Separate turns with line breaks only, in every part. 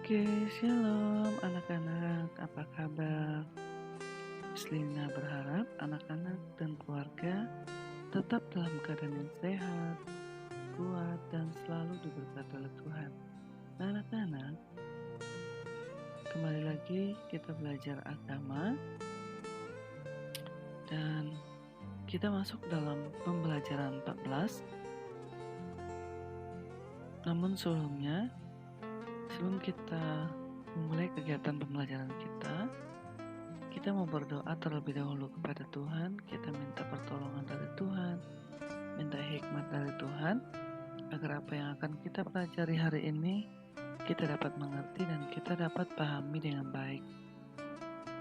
Oke, shalom anak-anak, apa kabar? Mislina berharap anak-anak dan keluarga tetap dalam keadaan yang sehat, kuat, dan selalu diberkati oleh Tuhan. Nah, anak-anak, kembali lagi kita belajar agama dan kita masuk dalam pembelajaran 14. Namun sebelum kita memulai kegiatan pembelajaran kita mau berdoa terlebih dahulu kepada Tuhan. Kita minta pertolongan dari Tuhan, minta hikmat dari Tuhan, agar apa yang akan kita pelajari hari ini kita dapat mengerti dan kita dapat pahami dengan baik.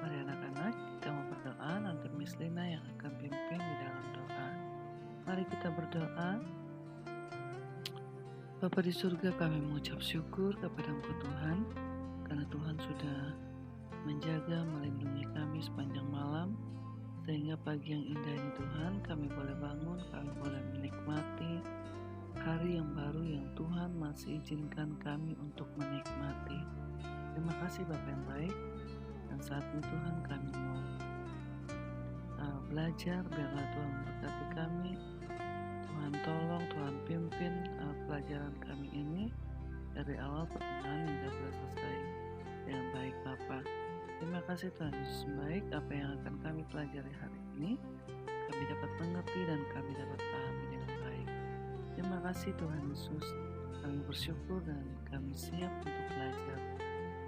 Mari anak-anak, kita mau berdoa, nanti Miss Lina yang akan pimpin di dalam doa. Mari kita berdoa. Bapa di surga, kami mengucap syukur kepada Engkau Tuhan, karena Tuhan sudah menjaga, melindungi kami sepanjang malam, sehingga pagi yang indah ini Tuhan, kami boleh bangun, kami boleh menikmati hari yang baru yang Tuhan masih izinkan kami untuk menikmati. Terima kasih Bapa yang baik, dan saat ini Tuhan kami mau belajar, biarlah Tuhan memberkati kami. Tuhan tolong, Tuhan pimpin pelajaran kami ini dari awal pertengahan hingga selesai dengan baik Bapa. Terima kasih Tuhan Yesus baik, apa yang akan kami pelajari hari ini kami dapat mengerti dan kami dapat pahami dengan baik. Terima kasih Tuhan Yesus, kami bersyukur dan kami siap untuk belajar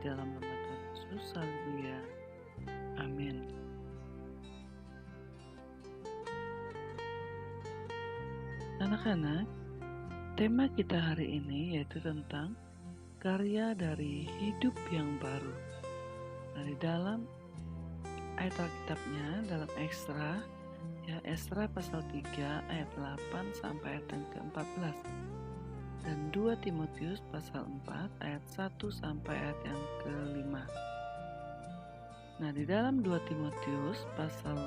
dalam nama Tuhan Yesus. Haleluya, amin. Anak-anak, tema kita hari ini yaitu tentang karya dari hidup yang baru. Dari dalam ayat Alkitabnya, dalam Esra pasal 3 ayat 8 sampai ayat yang ke-14 dan 2 Timotius pasal 4 ayat 1 sampai ayat yang ke-5. Nah, di dalam 2 Timotius pasal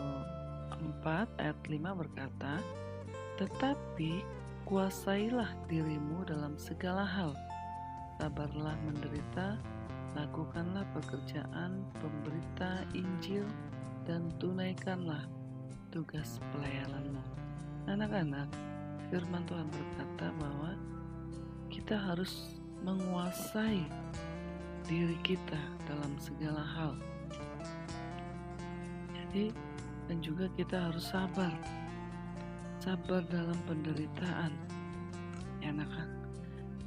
4 ayat 5 berkata, "Tetapi kuasailah dirimu dalam segala hal, sabarlah menderita, lakukanlah pekerjaan pemberita Injil, dan tunaikanlah tugas pelayananmu." Anak-anak, firman Tuhan berkata bahwa kita harus menguasai diri kita dalam segala hal. Jadi, dan juga kita harus sabar dalam penderitaan, ya anak-anak.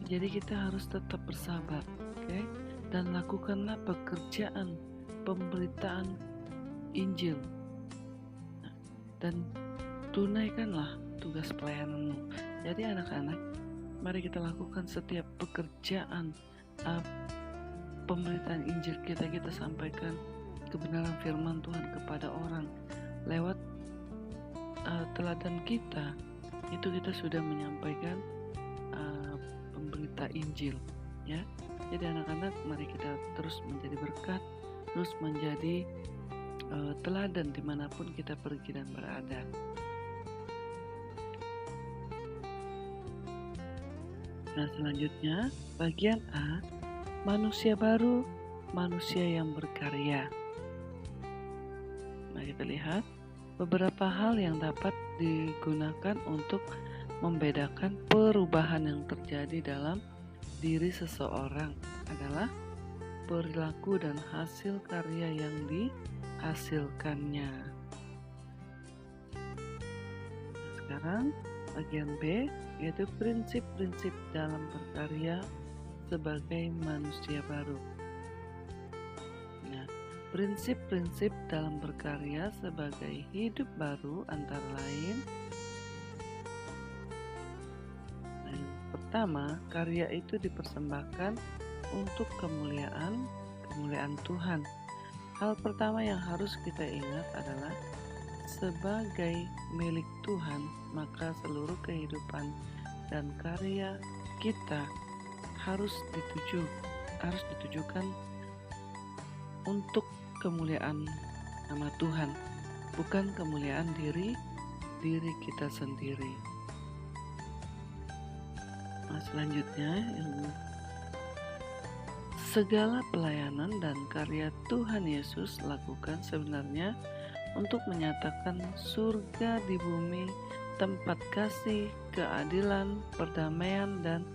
Jadi kita harus tetap bersabar, oke? Dan lakukanlah pekerjaan pemberitaan Injil, dan tunaikanlah tugas pelayananmu. Jadi anak-anak, mari kita lakukan setiap pekerjaan pemberitaan Injil kita sampaikan kebenaran firman Tuhan kepada orang lewat teladan kita. Itu kita sudah menyampaikan pemberita Injil, ya. Jadi anak-anak, mari kita terus menjadi berkat, terus menjadi teladan dimanapun kita pergi dan berada. Nah, selanjutnya bagian A, manusia baru, manusia yang berkarya. Nah, kita lihat beberapa hal yang dapat digunakan untuk membedakan perubahan yang terjadi dalam diri seseorang adalah perilaku dan hasil karya yang dihasilkannya. Sekarang bagian B, yaitu prinsip-prinsip dalam berkarya sebagai manusia baru. Nah, prinsip-prinsip dalam berkarya sebagai hidup baru antara lain, yang pertama, karya itu dipersembahkan untuk kemuliaan Tuhan. Hal pertama yang harus kita ingat adalah sebagai milik Tuhan, maka seluruh kehidupan dan karya kita harus ditujukan untuk kemuliaan nama Tuhan, bukan kemuliaan diri kita sendiri. Nah, selanjutnya yang Segala pelayanan dan karya Tuhan Yesus lakukan sebenarnya untuk menyatakan surga di bumi, tempat kasih, keadilan, perdamaian, dan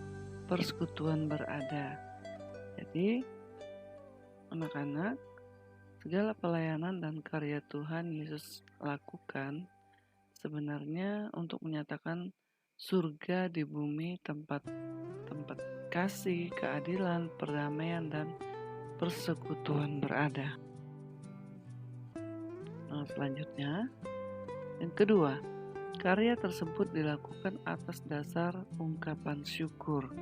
persekutuan berada. Jadi, anak-anak, segala pelayanan dan karya Tuhan Yesus lakukan sebenarnya untuk menyatakan surga di bumi, tempat kasih, keadilan, perdamaian, dan persekutuan berada. Nah, selanjutnya, yang kedua, karya tersebut dilakukan atas dasar ungkapan syukur.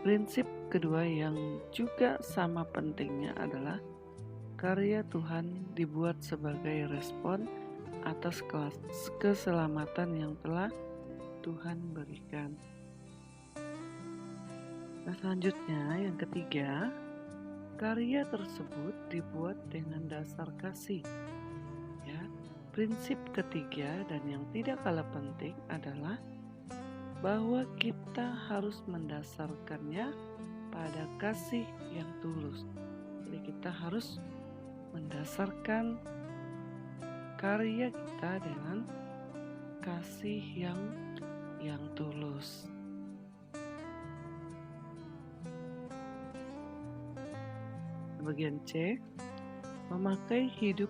Prinsip kedua yang juga sama pentingnya adalah karya Tuhan dibuat sebagai respon atas keselamatan yang telah Tuhan berikan. Nah, selanjutnya yang ketiga, karya tersebut dibuat dengan dasar kasih. Ya, prinsip ketiga dan yang tidak kalah penting adalah bahwa kita harus mendasarkannya pada kasih yang tulus. Jadi kita harus mendasarkan karya kita dengan kasih yang tulus. Bagian C, memaknai hidup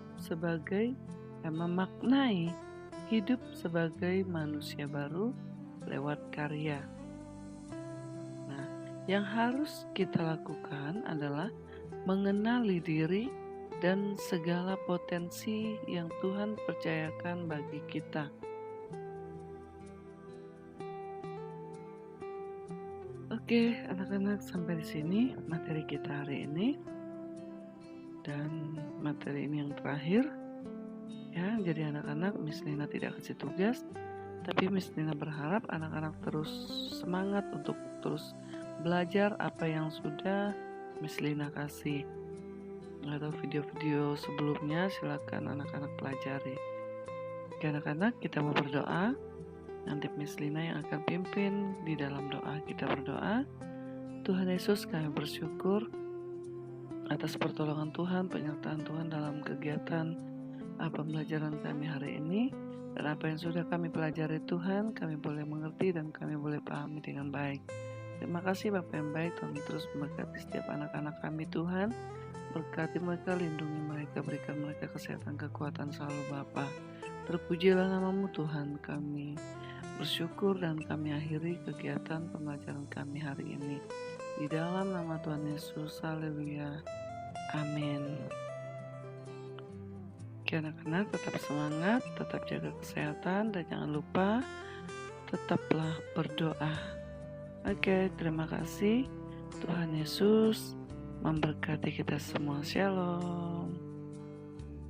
sebagai manusia baru lewat karya. Nah, yang harus kita lakukan adalah mengenali diri dan segala potensi yang Tuhan percayakan bagi kita. Oke, anak-anak, sampai di sini materi kita hari ini. Dan materi ini yang terakhir. Ya, jadi anak-anak, Miss Lina tidak kasih tugas, tapi Miss Lina berharap anak-anak terus semangat untuk terus belajar apa yang sudah Miss Lina kasih. Atau video-video sebelumnya silakan anak-anak pelajari. Oke anak-anak, kita mau berdoa. Nanti Miss Lina yang akan pimpin di dalam doa. Kita berdoa. Tuhan Yesus, kami bersyukur atas pertolongan Tuhan, penyertaan Tuhan dalam kegiatan pembelajaran kami hari ini. Dan apa yang sudah kami pelajari Tuhan, kami boleh mengerti dan kami boleh pahami dengan baik. Terima kasih Bapak yang baik, Tuhan terus memberkati setiap anak-anak kami Tuhan. Berkati mereka, lindungi mereka, berikan mereka kesehatan, kekuatan selalu Bapa. Terpujilah nama-Mu Tuhan, kami bersyukur dan kami akhiri kegiatan pembelajaran kami hari ini. Di dalam nama Tuhan Yesus, haleluya, amin. Oke anak-anak, tetap semangat, tetap jaga kesehatan, dan jangan lupa tetaplah berdoa. Oke, terima kasih. Tuhan Yesus memberkati kita semua. Shalom.